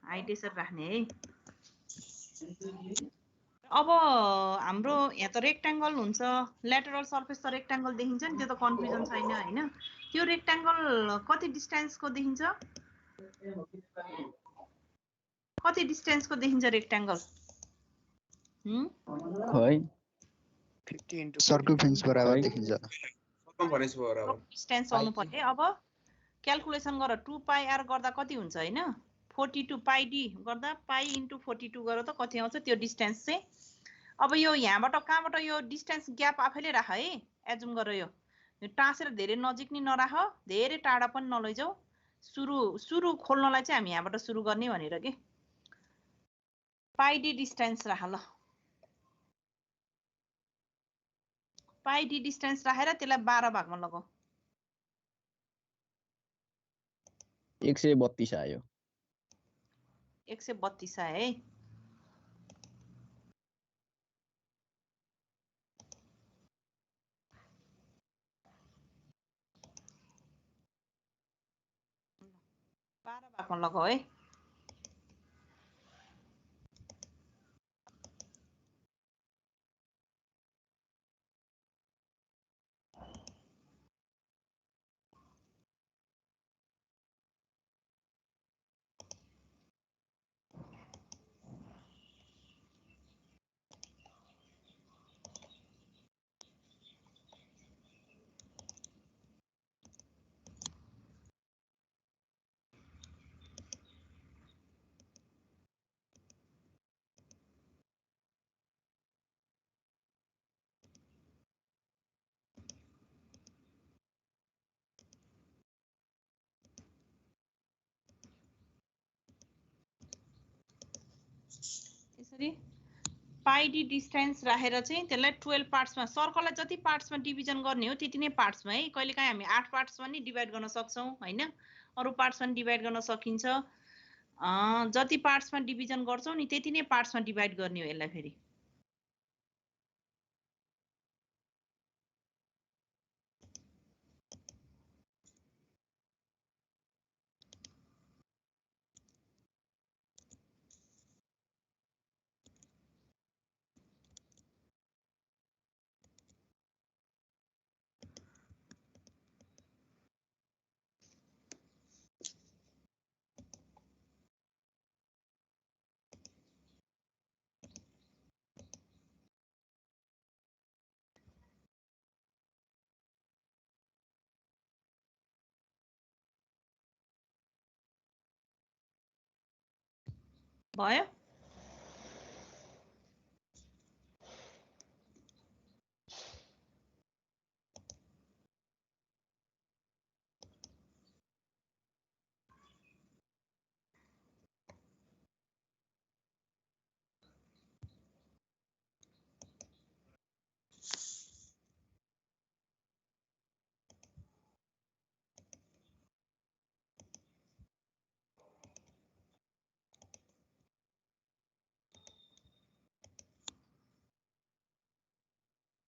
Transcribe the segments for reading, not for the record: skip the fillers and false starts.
Height यसरी राख्ने है। अब हाम्रो यहाँ त रेक्ट्याङ्गल हुन्छ, ल्याटरल सर्फेस त रेक्ट्याङ्गल देखिन्छ नि, त्यो त कन्फ्युजन छैन हैन। त्यो रेक्ट्याङ्गल कति डिस्टेन्सको देखिन्छ, कति डिस्टेन्सको देखिन्छ रेक्ट्याङ्गल? है 50 into सर्कमफरेन्स बराबर देखिन्छ। सर्कमफरेन्स बराबर डिस्टेन्स आउनु पर्यो। अब क्याल्कुलेसन गर 2 पाई आर गर्दा कति हुन्छ हैन, 42 पाई डी गर्दा पाई इन्टु 42 गरेर त कति आउँछ त्यो डिस्टेन्स चाहिँ। अब यो यहाँबाट कहाँबाट यो डिस्टेन्स ग्याप आफैले राख है, एजुम गर यो टाँसेर धेरै नजिक नि नराख, धेरै टाढा पनि नलैजाऊ। सुरु खोल्नलाई चाहिँ हामी यहाँबाट सुरु गर्ने भनेर के। पाई डी डिस्टेन्स राख ल, पाई डी डिस्टेन्स राखेर त्यसलाई 12 भागमा लगाऊ। 132 आयो। 132 आयो है। बाह्र भागमा लगाऊ है। यसरी पाई डी डिस्टेन्स राखेर चाहिँ त्यसलाई 12 पार्ट्समा, सर्कललाई जति पार्ट्समा डिभिजन गर्ने हो त्यति नै पार्ट्समा है। कहिलेकाहीँ हामी 8 पार्ट्समा नि डिभाइड गर्न सक्छौँ हैन, अरु पार्ट्समा नि डिभाइड गर्न सकिन्छ। जति पार्ट्समा डिभिजन गर्छौँ नि त्यति नै पार्ट्समा डिभाइड गर्ने हो यसलाई फेरि। भयो?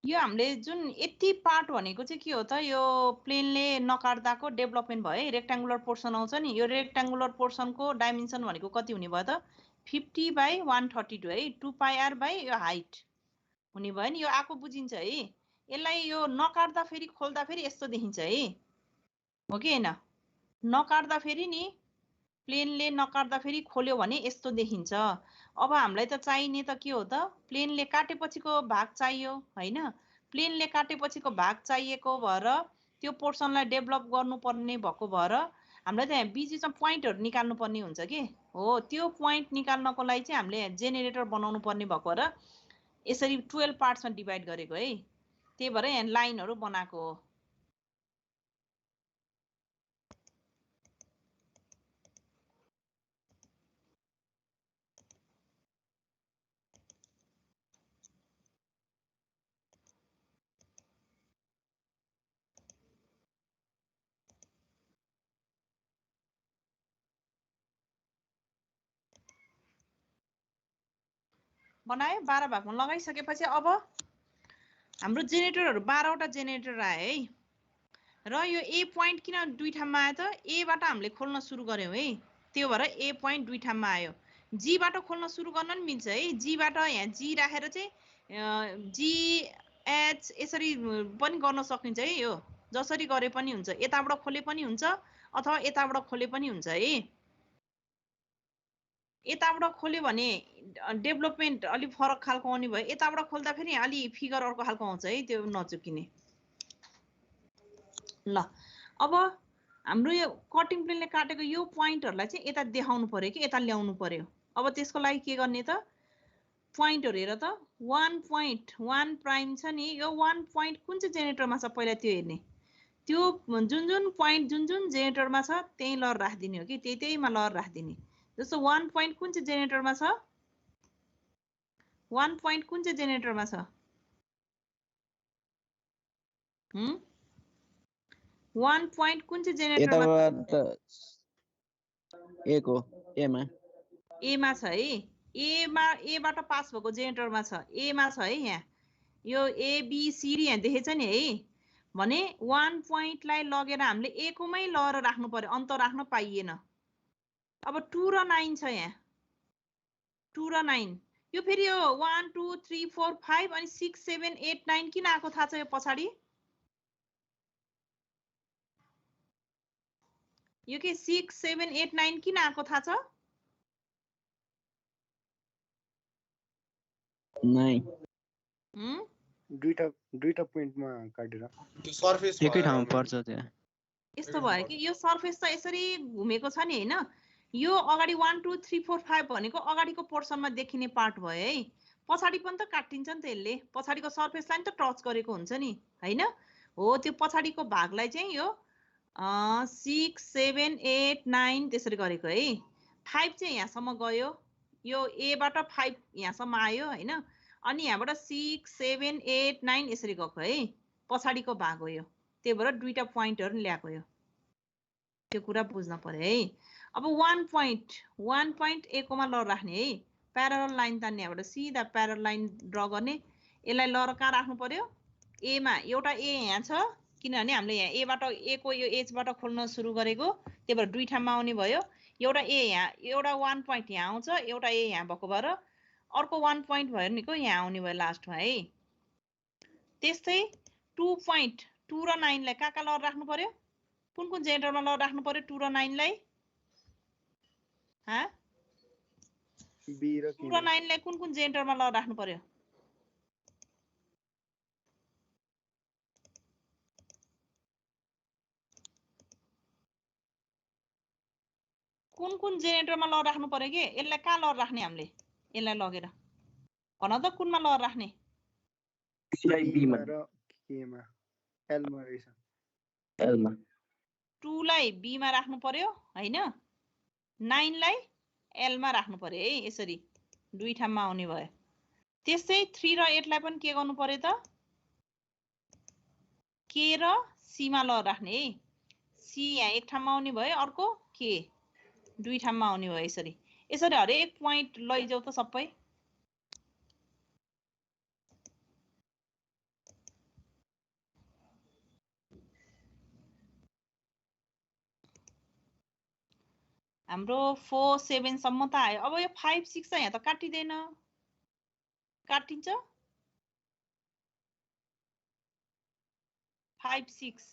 यो हामीले जुन यति पार्ट भनेको चाहिँ के हो त, यो प्लेनले नकाट्दाको डेभलपमेन्ट भयो है। रेक्ट्याङ्गुलर पोर्सन आउँछ नि, यो रेक्ट्याङ्गुलर पोर्सनको डाइमेन्सन भनेको कति हुने भयो त, 50/132 है। 2 पाई आर बाई यो हाइट हुने भयो नि। यो आएको बुझिन्छ है। यसलाई यो नकाट्दा फेरि खोल्दा फेरि यस्तो देखिन्छ है, हो कि हैन? नकाट्दा फेरि नि प्लेनले नकाट्दा फेरि खोल्यो भने यस्तो देखिन्छ। अब हामीलाई त चाहिने त के हो त, प्लेनले काटेपछिको भाग चाहियो हैन। प्लेनले काटेपछिको भाग चाहिएको भएर त्यो पोर्सनलाई डेभलप गर्नुपर्ने भएको भएर हामीलाई त यहाँ बीचमा पोइन्टहरु निकाल्नु पर्ने हुन्छ के हो। त्यो पोइन्ट निकाल्नको लागि चाहिँ हामीले जेनेरेटर बनाउनु पर्ने भएको भएर यसरी 12 पार्ट्समा डिभाइड गरेको है। त्यही भएर यहाँ लाइनहरु बनाएको हो। बनायो 12 भागमा लगाइसकेपछि अब हाम्रो जेनेरेटरहरु 12 वटा जेनेरेटर आयो है। र यो ए पोइन्ट किन दुई ठाउँमा आयो त, ए बाट हामीले खोल्न सुरु गर्यौं है। त्यो भएर ए पोइन्ट दुई ठाउँमा आयो जीबाट खोल्न सुरु गर्न नि मिल्छ है जीबाट यहाँ जी राखेर चाहिँ जीएच यसरी पनि गर्न सकिन्छ है यो जसरी गरे पनि हुन्छ यताबाट खोले पनि हुन्छ अथवा यताबाट खोले पनि हुन्छ है यताबाट खोल्यो भने डेभलपमेन्ट अलि फरक खालको आउने भयो यताबाट खोल्दा फेरि अलि फिगर अर्को खालको आउँछ है त्यो नचुकिने ल अब हाम्रो यो कटिङ प्लेनले काटेको यो पोइन्टहरुलाई चाहिँ यता देखाउनु पर्यो कि यता ल्याउनु पर्यो अब त्यसको लागि के गर्ने त पोइन्टहरु हेर त 1.1 प्राइम छ नि यो 1 पोइन्ट कुन चाहिँ जेनेरेटरमा छ पहिला त्यो हेर्ने त्यो जुन पोइन्ट जुन जेनेरेटरमा छ त्यही लहर राख्दिने हो कि त्यहीमा लहर राख्दिने जस्तो 1 पोइन्ट कुन चाहिँ जेनेरेटरमा छ 1 पोइन्ट कुन चाहिँ जेनेरेटरमा छ 1 पोइन्ट कुन चाहिँ जेनेरेटरमा ए को एमा छ है एबाट पास भएको जेनेरेटरमा छ एमा छ है यहाँ यो एबीसी यहाँ देखेछ नि है भने 1 पोइन्टलाई लगेर हामीले ए कोमै लहर राख्नु पर्यो अन्त राख्न पाइएन अब 2 र 9 छ यहाँ 2 र 9 यो फेरि यो 1 2 3 4 5 अनि 6 7 8 9 किन आको थाहा छ यो पछाडी यो के 6 7 8 9 किन आको थाहा छ दुईटा पोइन्टमा काटेर त्यो सरफेस एकै ठाउँमा पर्छ त्यहाँ यस्तो भयो कि यो सरफेस त यसरी घुमेको छ नि हैन यो अगाडि 1 2 3 4 5 भनेको अगाडिको पोर्सनमा देखिने पार्ट भयो है पछाडी पनि त काटिन्छ नि त यसले पछाडीको सरफेसलाई नि त टच गरेको हुन्छ नि हैन हो त्यो पछाडीको भागलाई चाहिँ यो 6 7 8 9 त्यसरी गरेको है 5 चाहिँ यहाँसम्म गयो यो ए बाट 5 यहाँसम्म आयो हैन अनि यहाँबाट 6 7 8 9 यसरी गएको है पछाडीको भाग हो यो त्यही भएर दुईटा पोइन्टहरु ल्याएको यो त्यो कुरा बुझ्न पर्यो है अब 1 पोइन्ट ए कोमा लहर राख्ने है प्यारलल लाइन तान्ने यहाँबाट सिधा प्यारलल लाइन ड्रा गर्ने यसलाई लहर कहाँ राख्नु पर्यो ए मा एउटा ए यहाँ छ किनभने हामीले यहाँ ए बाट ए को यो एज बाट खोल्न सुरु गरेको त्यही भएर दुई ठाउँमा आउने भयो एउटा ए यहाँ एउटा 1 पोइन्ट यहाँ आउँछ एउटा ए यहाँ भएको भएर अर्को 1 पोइन्ट भयो नि को यहाँ आउने भयो लास्टमा है त्यस्तै 2 पोइन्ट 2 र 9 लाई कहाँ लहर राख्नु पर्यो कुन जेनेरेटरमा लहर राख्नु पर्यो 2 र 9 लाई ह बी र 2 र 9 लाई कुन जेनेरेटरमा लहर राख्नु पर्यो कुन जेनेरेटरमा लहर राख्नु पर्यो के यसलाई कहाँ लहर राख्ने हामीले यसलाई लगेर भन त कुनमा लहर राख्ने सीआईबी मा र के मा एल मा रहेछ एल मा 2 लाई बी मा राख्नु पर्यो हैन 9 लाई एल मा राख्नु पर्यो है यसरी दुई ठाउँमा आउने भयो त्यस्तै 3 र 8 लाई पनि के गर्नु पर्यो त के र सी मा लहर राख्ने है सी यहाँ एक ठाउँमा आउने भयो अर्को के दुई ठाउँमा आउने भयो यसरी हरेक पोइन्ट लैजाऊ त सबै हाम्रो 4 7 सम्म त आयो अब यो 5 6 चाहिँ यहाँ त काटिदैन काटिन्छ 5 6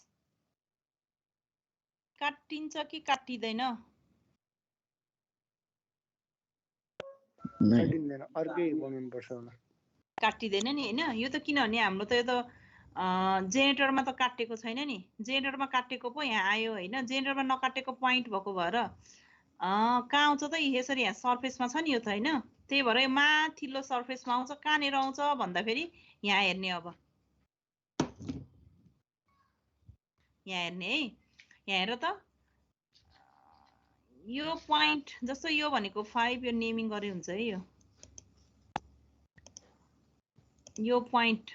काटिन्छ कि काटिदैन काटिँदैन अर्कै बनाउनु पर्छ होला काटिदैन नि हैन यो त किनभने हाम्रो त यो त जेनेरेटरमा त काटेको छैन नि जेनेरेटरमा काटेको पो यहाँ आयो हैन जेनेरेटरमा नकाटेको पोइन्ट भएको भएर कहाँ आउँछ त यसरी यहाँ सरफेसमा छ नि यो त हैन त्यही भएर यो माथिल्लो सरफेसमा आउँछ कहाँनेर आउँछ भन्दा फेरि यहाँ हेर्ने अब यहाँ हेर्ने है यहाँ हेर त यो पोइन्ट जस्तो यो भनेको 5 यो नेमिङ गरे हुन्छ है यो पोइन्ट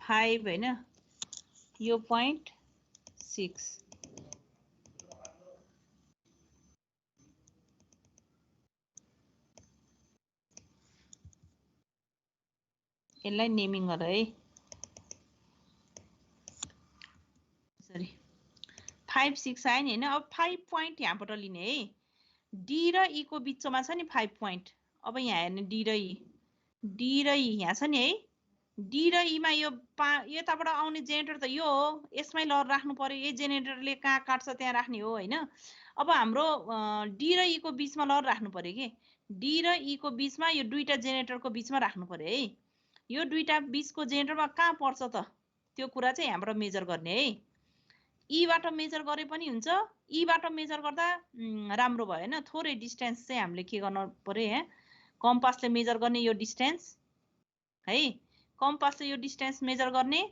5 हैन यो पोइन्ट 6 यसलाई नेमिङ गर है सरी 5 6 आयो नि हैन अब 5 पोइन्ट यहाँबाट लिने है डी र ई को बीचमा छ नि 5 पोइन्ट अब यहाँ हेर्ने डी र ई यहाँ छ नि है डी र ई मा यो यताबाट आउने जेनेरेटर त यो हो यसमै लहर राख्नु पर्यो यही जेनेरेटरले कहाँ काट्छ त्यहाँ राख्ने हो हैन अब हाम्रो डी र ई को बीचमा लहर राख्नु पर्यो के डी र ई को बीचमा यो दुईटा जेनेरेटरको बीचमा राख्नु पर्यो है यो दुईटा बीचको जेनेरेटरमा कहाँ पर्छ त त्यो कुरा चाहिँ यहाँबाट मेजर गर्ने है ई बाट मेजर गरे पनि हुन्छ ई बाट मेजर गर्दा राम्रो भयो हैन थोरै डिस्टेन्स चाहिँ हामीले के गर्न पर्यो यहाँ कम्पासले मेजर गर्ने यो डिस्टेन्स है कम्पासले यो डिस्टेन्स मेजर गर्ने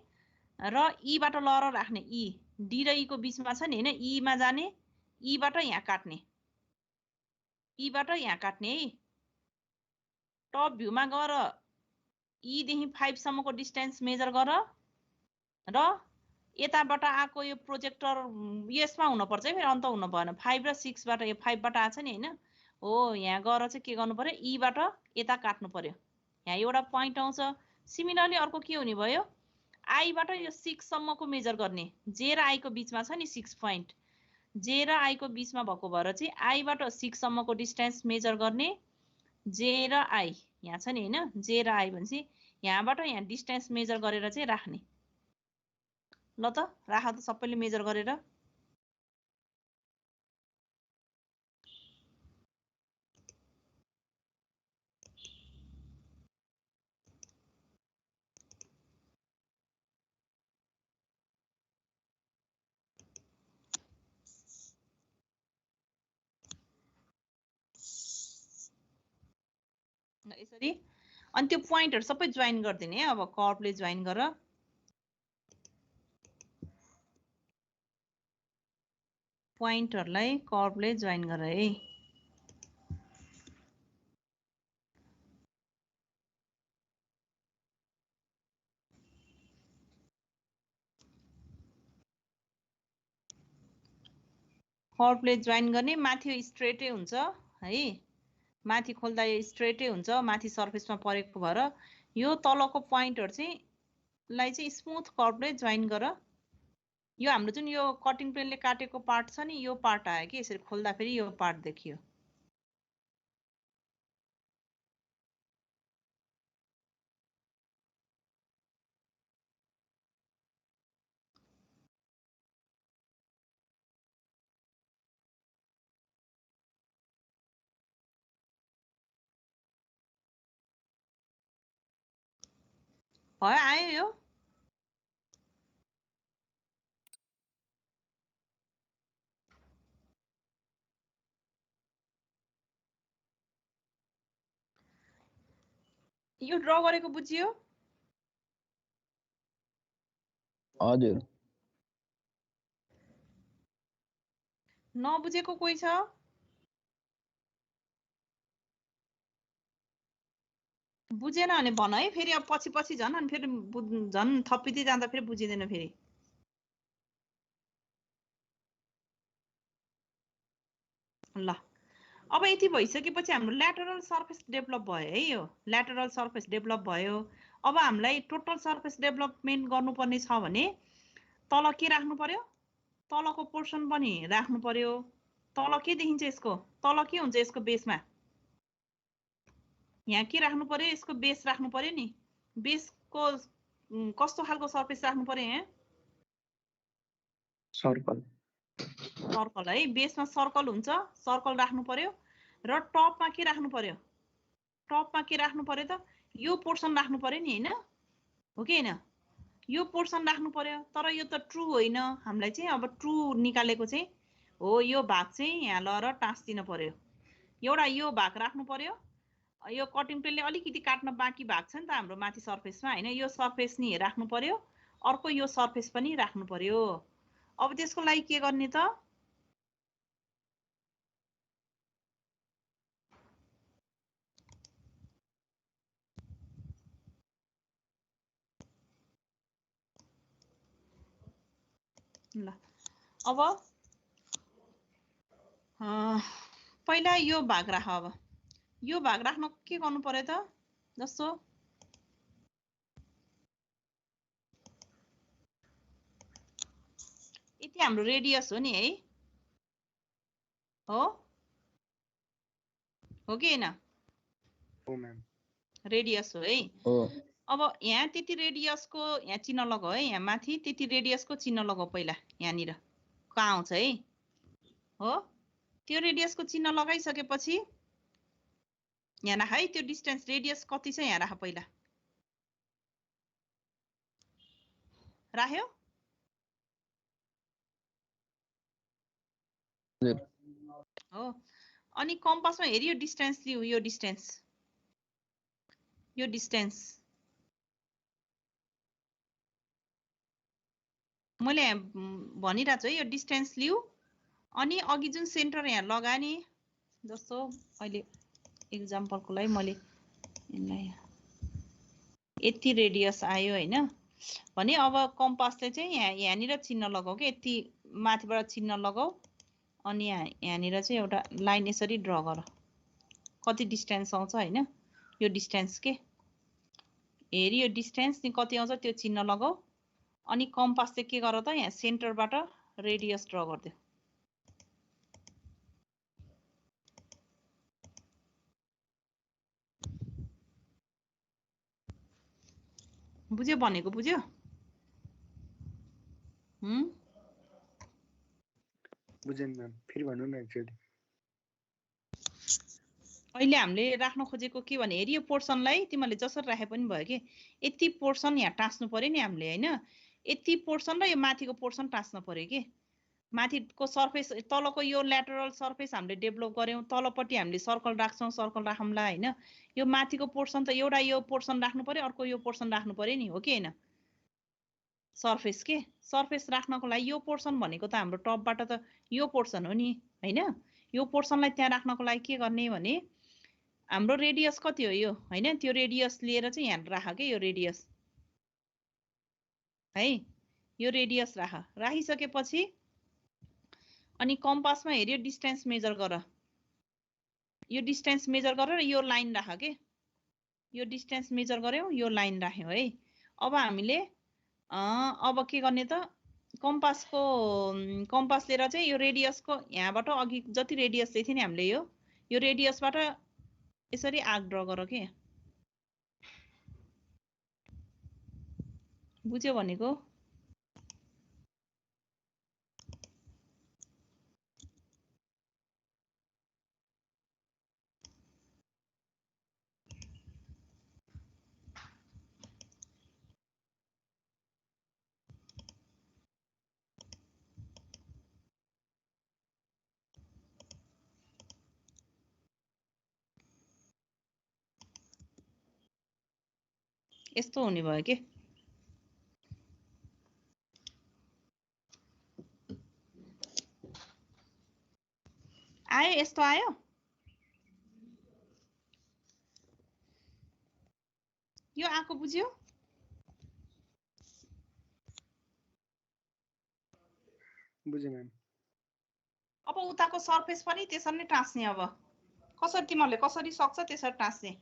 र ई बाट लहर राख्ने ई डी र ई को बीचमा छ नि हैन ई मा जाने ई बाट यहाँ काट्ने ई बाट यहाँ काट्ने है टप भ्यूमा गएर ई देखि 5 सम्मको डिस्टेन्स मेजर गर र यताबाट आको यो प्रोजेक्टर यसमा हुन पर्छ है फेरि अन्त हुन भएन 5 र 6 बाट यो 5 बाट आछ नि हैन हो यहाँ गएर चाहिँ के गर्नु पर्यो ई बाट यता काट्नु पर्यो यहाँ एउटा पोइन्ट आउँछ सिमिलरली अर्को के हुने भयो आई बाट यो 6 सम्मको मेजर गर्ने जे र आई को बीचमा छ नि 6 पोइन्ट जे र आई को बीचमा भएको भएर चाहिँ आई बाट 6 सम्मको डिस्टेन्स मेजर गर्ने जे र आई यहाँ छ नि हैन जे र आई भनेपछि यहाँबाट यहाँ डिस्टेन्स मेजर गरेर चाहिँ राख्ने ल त राख त सबैले मेजर गरेर यसरी अनि त्यो पोइन्टहरु सबै जोइन गर्दिने है अब कर्वले जोइन गर पोइन्टहरुलाई कर्वले जोइन गर है कर्वले जोइन गर्ने माथि स्ट्रेटै हुन्छ है माथि खोल्दा यो स्ट्रेटै हुन्छ माथि सर्फेसमा परेको भएर यो तलको पोइन्टहरु चाहिँ लाई चाहिँ स्मुथ कर्वले जोइन गर यो हाम्रो जुन यो कटिङ प्लेनले काटेको पार्ट छ नि यो पार्ट आयो कि यसरी खोल्दा फेरि यो पार्ट देखियो भयो आयो यो यो ड्रा गरेको बुझियो हजुर नबुझेको कोही छ बुझेन भने भन है फेरि अब पछि झन् अनि फेरि झन् थपिँदै जाँदा फेरि बुझिँदैन फेरि ल अब यति भइसकेपछि हाम्रो ल्याटरल सर्फेस डेभलप भयो है यो ल्याटरल सर्फेस डेभलप भयो अब हामीलाई टोटल सर्फेस डेभलपमेन्ट गर्नुपर्ने छ भने तल के राख्नु पर्यो तलको पोर्सन पनि राख्नु पर्यो तल के देखिन्छ यसको तल के हुन्छ यसको बेसमा यहाँ के राख्नु पर्यो यसको बेस राख्नु पर्यो नि बेसको कस्तो खालको सर्फेस राख्नु पर्यो यहाँ सर्कल सर्कल है बेसमा सर्कल हुन्छ सर्कल राख्नु पर्यो र टपमा के राख्नु पर्यो टपमा के राख्नु पर्यो त यो पोर्सन राख्नु पर्यो नि हैन हो कि हैन यो पोर्सन राख्नु पर्यो तर यो त ट्रु होइन हामीलाई चाहिँ अब ट्रु निकालेको चाहिँ हो यो भाग चाहिँ यहाँ लएर टाँस्दिन पर्यो एउटा यो भाग राख्नु पर्यो यो कटिङ प्लेनले अलिकति काट्न बाँकी भाग छ नि त हाम्रो माथि सर्फेसमा हैन यो सर्फेस नि राख्नु पर्यो अर्को यो सर्फेस पनि राख्नु पर्यो अब त्यसको लागि के गर्ने त ल अब पहिला यो भाग राख अब यो भाग राख्न के गर्नु पर्यो त जस्तो यति हाम्रो रेडियस हो नि है हो कि हैन हो म्याम रेडियस हो है हो अब यहाँ त्यति रेडियसको यहाँ चिन्ह लगाऊ है यहाँ माथि त्यति रेडियसको चिन्ह लगाऊ पहिला यहाँनिर कहाँ आउँछ है हो त्यो रेडियसको चिन्ह लगाइसकेपछि यहाँ राख है त्यो डिस्टेन्स रेडियस कति छ यहाँ राख पहिला राख्यो हजुर हो अनि कम्पासमा हेरि यो डिस्टेन्स लिऊ यो डिस्टेन्स मैले भनिरहेको छु है यो डिस्टेन्स लिऊ अनि अघि जुन सेन्टर यहाँ लगाए नि जस्तो अहिले एक्जाम्पलको लागि मैले यसलाई यति रेडियस आयो हैन भने अब कम्पासले चाहिँ यहाँनिर चिन्ह लगाऊ के यति माथिबाट चिन्ह लगाऊ अनि यहाँनिर चाहिँ एउटा लाइन यसरी ड्र गर कति डिस्टेन्स आउँछ हैन यो डिस्टेन्स के हेरि यो डिस्टेन्स नि कति आउँछ त्यो चिन्ह लगाऊ अनि कम्पासले के गर त यहाँ सेन्टरबाट रेडियस ड्र गर्दियो बुझ्यो भनेको बुझ्यो बुझेन म्याम फेरि भन्नु न एक्चुअली अहिले हामीले राख्न खोजेको के भने हेरि यो पोर्सनलाई तिमीले जसरी राखे पनि भयो कि यति पोर्सन यहाँ टाँस्नु पर्यो नि हामीले हैन यति पोर्सन र यो माथिको पोर्सन टाँस्न पर्यो कि माथिको सर्फेस तलको यो ल्याटरल सर्फेस हामीले डेभलप गर्यौं तलपट्टि हामीले सर्कल राख्छौं सर्कल राखौँला हैन यो माथिको पोर्सन त एउटा यो पोर्सन राख्नु पर्यो अर्को यो पोर्सन राख्नु पर्यो नि हो कि हैन सर्फेस के सर्फेस राख्नको लागि यो पोर्सन भनेको त हाम्रो टपबाट त यो पोर्सन हो नि हैन यो पोर्सनलाई त्यहाँ राख्नको लागि के गर्ने भने हाम्रो रेडियस कति हो यो हैन त्यो रेडियस लिएर चाहिँ यहाँ राख के यो रेडियस है यो रेडियस राखिसकेपछि अनि कम्पासमा हेर्यो डिस्टेन्स मेजर गर यो डिस्टेन्स मेजर गरेर यो लाइन राख के यो डिस्टेन्स मेजर गर्यौ यो लाइन राख्यौ है अब हामीले अब के गर्ने त कम्पास लिएर चाहिँ यो रेडियसको यहाँबाट अघि जति रेडियस दिएको थियो नि हामीले यो रेडियसबाट यसरी आर्क ड्र गर के बुझ्यो भनेको यस्तो हुने भयो के आयो यस्तो आयो यो आको बुझ्यो बुझे म्याम अब उताको सर्फेस पनि त्यसरी नै टाँस्ने अब कसरी तिमीहरूले कसरी सक्छ त्यसरी टाँस्ने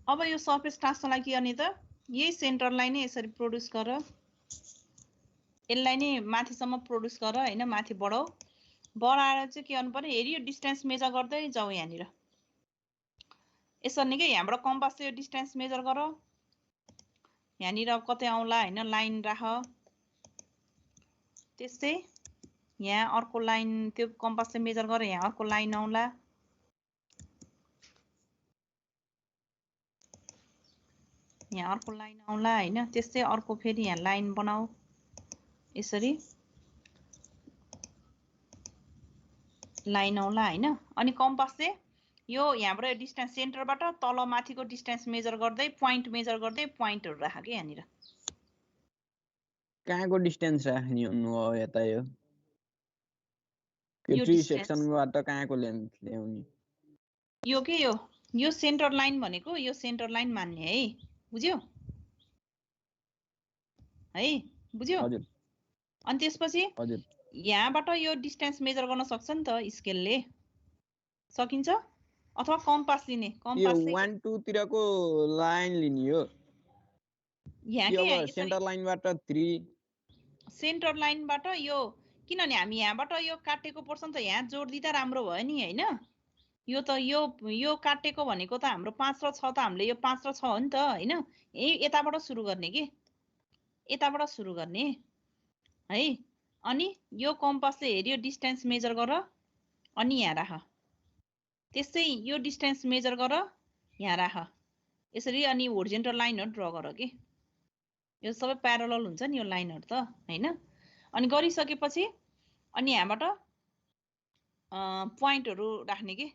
अब यो सर्फेस टाँस्नलाई के गर्ने त यही सेन्टरलाई नै यसरी प्रोड्युस गर यसलाई नै माथिसम्म प्रोड्युस गर हैन माथि बढाऊ बढाएर चाहिँ के गर्नु पर्यो हेरि यो डिस्टेन्स मेजर गर्दै जाऊ यहाँनिर यसरी नै के यहाँबाट कम्पासले यो डिस्टेन्स मेजर गर यहाँनिर कतै आउला हैन लाइन राख त्यस्तै यहाँ अर्को लाइन त्यो कम्पासले मेजर गर यहाँ अर्को लाइन आउला यहाँ अर्को लाइन आउला हैन त्यस्तै अर्को फेरि यहाँ लाइन बनाऊ यसरी लाइन आउला हैन अनि कम्पासले यो यहाँबाट डिस्टेन्स सेन्टरबाट तल माथिको डिस्टेन्स मेजर गर्दै प्वाइन्टहरु राख के यहाँनिर कहाँको डिस्टेन्स राख्ने हुनु हो यता यो ट्री सेक्सनबाट कहाँको लेन्थ ल्याउने यो के यो सेन्टर लाइन भनेको यो सेन्टर लाइन मान्ने है बुझ्यो है बुझ्यो हजुर अनि त्यसपछि हजुर यहाँबाट यो डिस्टेन्स मेजर गर्न सक्छ नि त स्केलले सकिन्छ अथवा कम्पास लिने यो कम्पास 1 2 तिरको लाइन लिने हो यहाँ कि के अब सेन्टर लाइनबाट 3 सेन्टर लाइनबाट यो किनभने हामी यहाँबाट यो काटेको पोर्सन त यहाँ जोड दिँदा राम्रो भयो नि हैन यो त यो काटेको भनेको त हाम्रो 5 र 6 त हामीले यो 5 र 6 हो नि त हैन यताबाट सुरु गर्ने के यताबाट सुरु गर्ने है अनि यो कम्पासले हेर्यो डिस्टेन्स मेजर गर अनि यहाँ राख त्यसै यो डिस्टेन्स मेजर गर यहाँ राख यसरी अनि होरिजेन्टल लाइनहरु ड्रा गर के यो सबै प्यारलल हुन्छ नि यो लाइनहरु त हैन अनि गरिसकेपछि अनि यहाँबाट प्वाइन्टहरु राख्ने के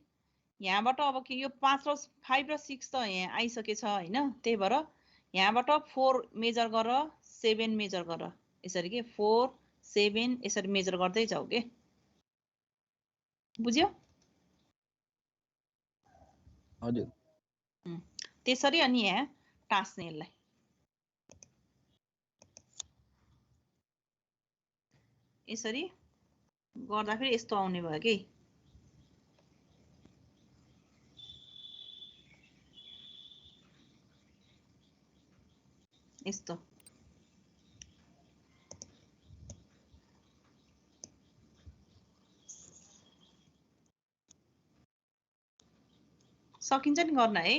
यहाँबाट अब के यो 5 र 5 र 6 त यहाँ आइसकेछ हैन त्यही भएर यहाँबाट 4 मेजर गर 7 मेजर गर यसरी के 4 7 यसरी मेजर गर्दै जाऊ के बुझ्यो हजुर त्यसरी अनि यहाँ टास्ने यसलाई यसरी गर्दाखेरि यस्तो आउने भयो के यस्तो सकिन्छ नि गर्न है